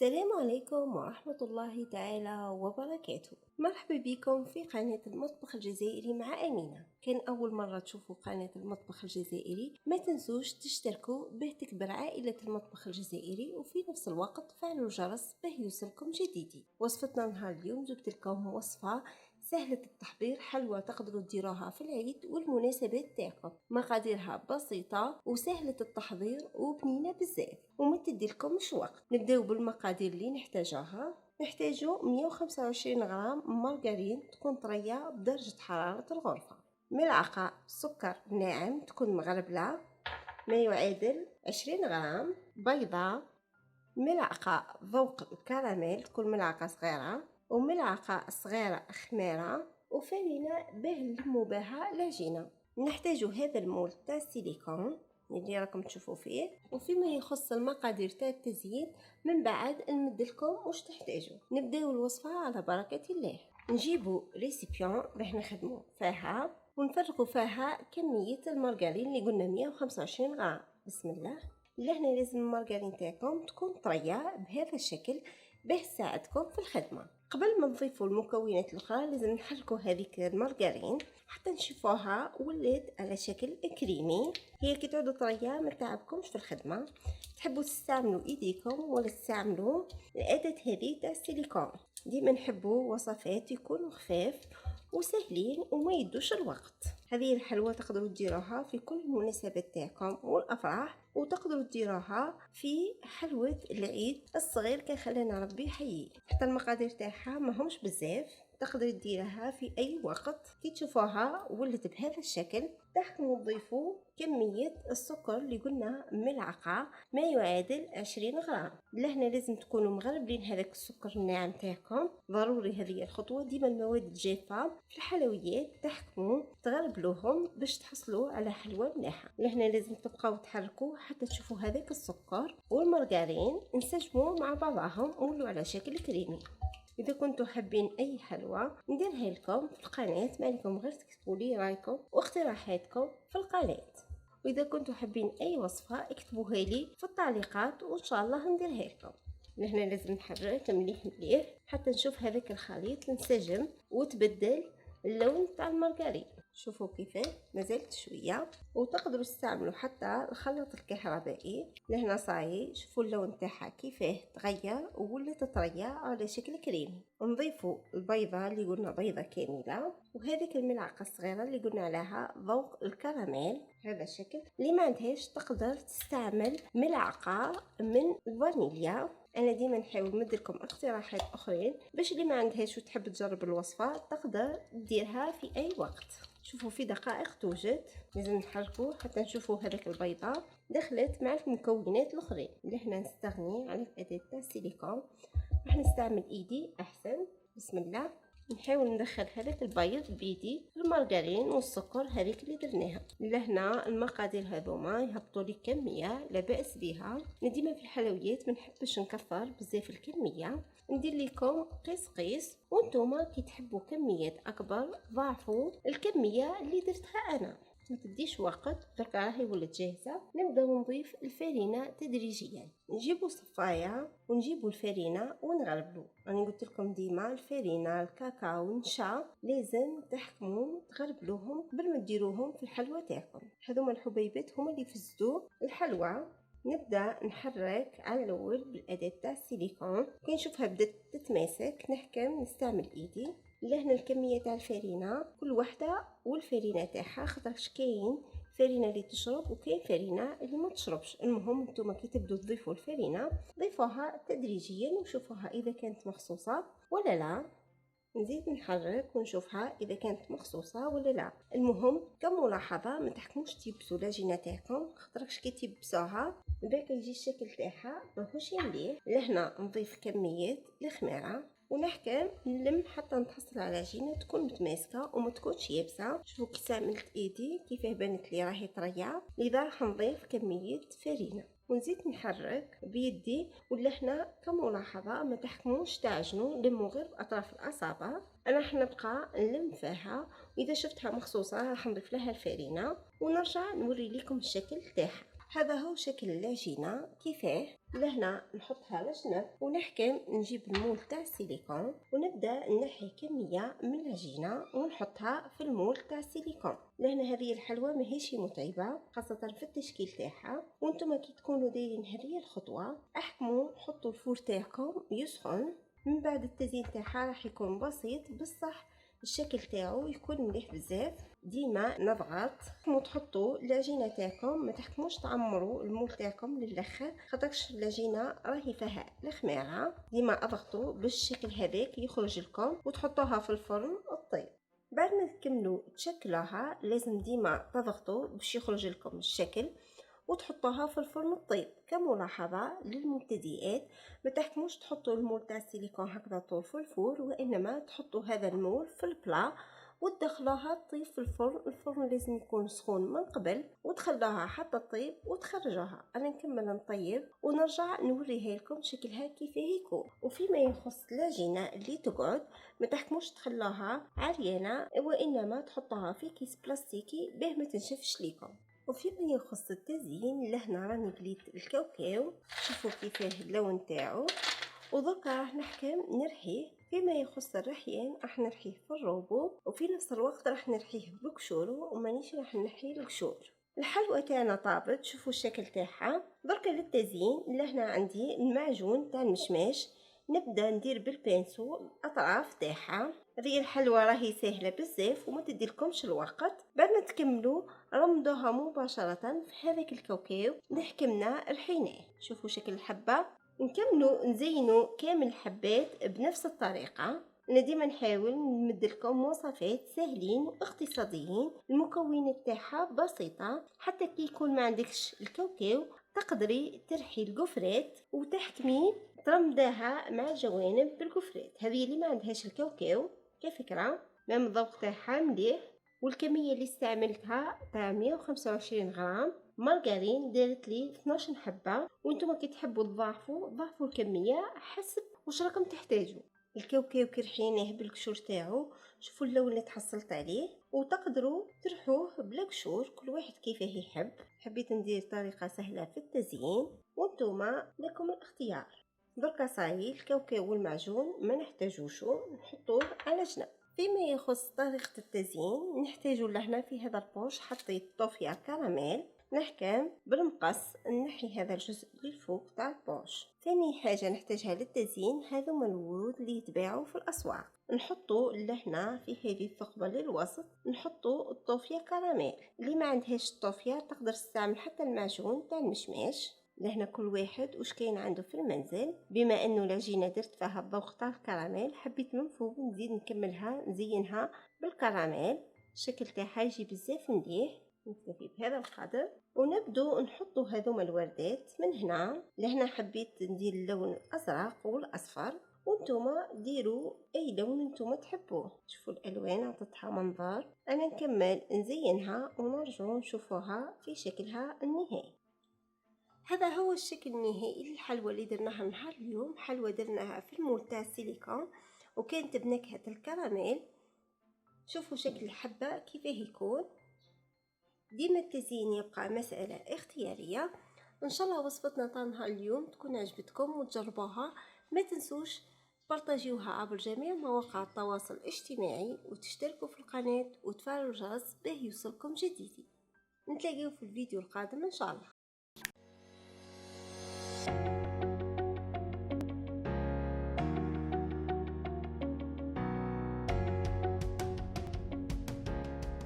السلام عليكم ورحمة الله تعالى وبركاته. مرحبا بكم في قناة المطبخ الجزائري مع أمينة. كان أول مرة تشوفوا قناة المطبخ الجزائري ما تنسوش تشتركوا به تكبر عائلة المطبخ الجزائري، وفي نفس الوقت فعلوا الجرس به يوصلكم جديدي. وصفتنا نهار اليوم جبت لكم وصفة سهلة التحضير، حلوة تقدروا تديروها في العيد والمناسبات تاعكم. مقاديرها بسيطة وسهلة التحضير وبنينة بزاف وما تديلكمش وقت. نبداو بالمقادير اللي نحتاجوها. نحتاجو 125 غرام مارغرين تكون طرية بدرجة حرارة الغرفة، ملعقة سكر ناعم تكون مغربلة ما يعادل 20 غرام، بيضة، ملعقة ذوق الكراميل تكون ملعقة صغيرة، وملعقة صغيرة خميرة، وفرينة به نلمو بها العجينة. نحتاجو هذا المول تاع السيليكون اللي راكم تشوفوا فيه. وفيما يخص المقادير تاع التزيين من بعد نمدلكم واش تحتاجوا. نبداو الوصفة على بركة الله. نجيبوا ريسيبيون باش نخدموا فيها ونفرغوا فيها كمية المارغرين اللي قلنا 125 غرام. بسم الله. لهنا لازم المارغرين تاعكم تكون طرية بهذا الشكل باش تساعدكم في الخدمة. قبل ما نضيفوا المكونات الاخرى لازم نحركوا هذيك المارغرين حتى نشوفوها ولات على شكل كريمي. هي كي تعود طريه ما تعبكمش في الخدمه. تحبوا تستعملوا ايديكم ولا تستعملوا الاداه هذه تاع السيليكون. ديما نحبوا وصفات يكونوا خفاف وسهلين وما يدوش الوقت. هذه الحلوى تقدروا تديروها في كل المناسبات تاعكم والافراح، وتقدروا تديروها في حلوة العيد الصغير كان خلينا ربي يحييه. حتى المقادير تاعها ما همش بزاف، تقدر تديرها في اي وقت. كي تشوفوها ولت بهذا الشكل تحكموا تضيفوا كمية السكر اللي قلنا ملعقة ما يعادل 20 غرام. لهنا لازم تكونوا مغربلين هذاك السكر الناعم تاعكم، ضروري هذه الخطوة. ديما المواد الجافة في الحلويات تحكموا تغربلوهم باش تحصلوا على حلوى مليحة. لهنا لازم تبقاو تحركوا حتى تشوفوا هذاك السكر والمارغرين انسجموا مع بعضهم وولوا على شكل كريمي. اذا كنتوا حابين اي حلوى نديرها لكم في القناه، ما عليكم غير تكتبوا لي رايكم واقتراحاتكم في القناه. واذا كنتوا حابين اي وصفه اكتبوها لي في التعليقات وان شاء الله نديرها لكم. هنا لازم نحرك مليح مليح حتى نشوف هذاك الخليط ينسجم وتبدل اللون تاع المارغرين. شوفوا كيفاه مازالت شويه. وتقدروا تستعملوا حتى الخلاط الكهربائي. لهنا صاي شوفوا اللون تاعها كيفاه تغير وولات طريه على شكل كريمي. نضيفوا البيضه اللي قلنا بيضه كامله، وهذيك الملعقه الصغيره اللي قلنا عليها ذوق الكراميل. هذا الشكل. اللي ما عندهاش تقدر تستعمل ملعقه من الفانيليا. انا ديما نحاول نديرلكم اقتراحات اخرين باش اللي ما عندهاش وتحب تجرب الوصفه تقدر ديرها في اي وقت. شوفوا في دقائق توجد. لازم نحركوا حتى نشوفوا هذاك البيضه دخلت مع المكونات الاخرين. لهنا نستغني عن الاداه تاع السيليكون، راح نستعمل ايدي احسن. بسم الله. نحاول ندخل هذاك البيض بيدي في المارغرين والسكر هذيك اللي درناها. لهنا المقادير هذوما يهبطوا لي كميه لا باس بها. ديما في الحلويات ما نحبش نكثر بزاف الكميه، ندير لكم قيس وانتوما كي تحبوا كميات اكبر ضاعفوا الكميه اللي درتها انا. ما تديش وقت، درك راهي ولات جاهزه. نبداو نضيف الفرينه تدريجيا. نجيبوا صفايه ونجيبوا الفرينه ونغربلو. راني قلت لكم ديما الفرينه الكاكاو النشا لازم تحكموا تغربلوهم قبل ما ديروهم في الحلوى تاعكم. هذوما الحبيبات هما اللي يفسدوا الحلوى. نبدا نحرك على الاول بالاداه تاع السيليكون. كي نشوفها بدات تتماسك نحكم نستعمل ايدي. لهنا الكميه تاع الفرينه كل وحده والفرينه تاعها، خاطرش كاين فرينه اللي تشرب وكاين فرينه اللي ما تشربش. المهم نتوما كي تبدو تضيفوا الفرينه ضيفوها تدريجيا وشوفوها اذا كانت مخصوصه ولا لا. نزيد نحرك ونشوفها اذا كانت مخصوصه ولا لا. المهم كملاحظه ما تحكموش تيبسوا العجينه تاعكم، خاطرش كي تيبسوها باقي يجي الشكل تاعها ماهوش مليح. لهنا نضيف كميه الخميره ونحكم نلم حتى نتحصل على عجينه تكون متماسكه وما تكونش يابسه. شوفوا كي استعملت ايدي كيفاه بانت لي راهي طريه. لذا راح نضيف كميه فرينه ونزيد نحرك بيدي. ولهنا كملاحظه ما تحكموش تعجنوا، لموا غير باطراف الاصابع. انا راح نبقى نلم فيها، واذا شفتها مخصوصه راح نضيف لها الفرينه ونرجع نوري لكم الشكل تاعها. هذا هو شكل العجينة كيفاه. لهنا نحطها على جنب ونحكم نجيب المول تاع السيليكون ونبدا نحي كميه من العجينه ونحطها في المول تاع السيليكون. لهنا هذه الحلوى ماهيش متعبه خاصه في التشكيل تاعها. وانتم كي تكونوا دايرين هذه الخطوه احكموا حطوا الفور تاعكم يسخن. من بعد التزيين تاعها راح يكون بسيط بصح الشكل تاعو يكون مليح بزاف. ديما نضغط وتحطوا العجينه تاعكم، ما تحكموش تعمروا المول تاعكم للاخر خاطرش العجينه راهي فيها الخميره. ديما اضغطوا باش الشكل هذاك يخرج لكم وتحطوها في الفرن الطيب. بعد ما تكملوا تشكلوها لازم ديما تضغطوا باش يخرج لكم الشكل وتحطوها في الفرن الطيب. كملاحظة للمبتدئات ما تحكموش تحطوا المول تاع السيليكون هكذا طول في الفور، وانما تحطوا هذا المول في البلا وتدخلوها تطيب في الفرن. الفرن لازم يكون سخون من قبل وتخلوها حتى تطيب وتخرجوها. انا نكمل نطيب ونرجع نوريها لكم شكلها كيف يكون. وفيما يخص العجينه اللي تقعد ما تحكموش تخلوها عريانه وانما تحطوها في كيس بلاستيكي باه ما تنشفش ليكم. وفيما يخص التزيين لهنا راني قليت الكاوكاو، شوفوا كيفاه اللون تاعو. ودركا راح نحكم نرحيه. فيما يخص الرحيان راح نرحيه في الروبو وفي نفس الوقت راح نرحيه بقشورو ومانيش راح نحي القشور. الحلوى تاعنا طابت، شوفوا الشكل تاعها. دركا للتزيين لهنا عندي المعجون تاع المشماش، نبدا ندير بالبانسو الاطراف تاعها. هذه الحلوى راهي سهله بزاف وما تديلكمش الوقت. بعد ما تكملوا رمضوها مباشره في هذاك الكاوكاو اللي حكمنا رحيناه. شوفوا شكل الحبه. نكملوا نزينوا كامل الحبات بنفس الطريقه. انا ديما نحاول نمد لكم وصفات سهلين واقتصاديين، المكونات تاعها بسيطه. حتى كي يكون ما عندكش الكاوكاو تقدري ترحي القفرات وتحكمي ترمداها مع الجوانب بالقفرات. هذه اللي ما عندهاش الكاوكاو كفكره مام الذوق تاعها مليح. والكميه اللي استعملتها تاع 125 غرام مارغرين دارت لي 12 حبه، وانتم كي تحبوا ضاعفوا الكميه حسب واش راكم تحتاجوا. الكاوكاو كي رحيناه بالقشور تاعو شوفوا اللون اللي تحصلت عليه. وتقدروا ترحوه بلا قشور كل واحد كيفاه يحب. حبيت ندير طريقه سهله في التزيين وانتوما لكم الاختيار. دركا صاي الكاوكاو والمعجون ما نحتاجوشو نحطوه على جنب. فيما يخص طريقة التزيين نحتاجو لهنا في هذا البوش حطيت طوفيا كراميل. نحكم بالمقص نحي هذا الجزء للفوق تاع البوش. ثاني حاجة نحتاجها للتزيين هذوما الورود اللي يتباعوا في الأسواق. نحطو لهنا في هذه الثقبة للوسط نحطو الطوفيا كراميل. اللي ما عندهاش الطوفيا تقدر تستعمل حتى المعجون تاع المشماش. لهنا كل واحد واش كاين عنده في المنزل. بما انه العجينه درت فيها الذوق تاع الكراميل حبيت من فوق نزيد نكملها نزينها بالكراميل. الشكل تاعها يجي بزاف مليح. نكتفي بهذا القدر ونبدو نحطوا هذوما الوردات من هنا. لهنا حبيت ندير اللون الازرق والاصفر وانتوما ديروا اي لون انتوما تحبوه. شوفوا الالوان عطتها منظر. انا نكمل نزينها ونرجع نشوفوها في شكلها النهائي. هذا هو الشكل النهائي للحلوى اللي درناها نهار اليوم. حلوى درناها في المول تاع السيليكون وكانت بنكهة الكراميل. شوفوا شكل الحبة كيفاه يكون. ديما التزيين يبقى مسألة اختيارية. ان شاء الله وصفتنا تاع نهار اليوم تكون عجبتكم وتجربوها. ما تنسوش بارطاجيوها عبر جميع مواقع التواصل الاجتماعي وتشتركوا في القناة وتفعلوا الجرس باه يوصلكم جديدي. نتلاقيو في الفيديو القادم ان شاء الله.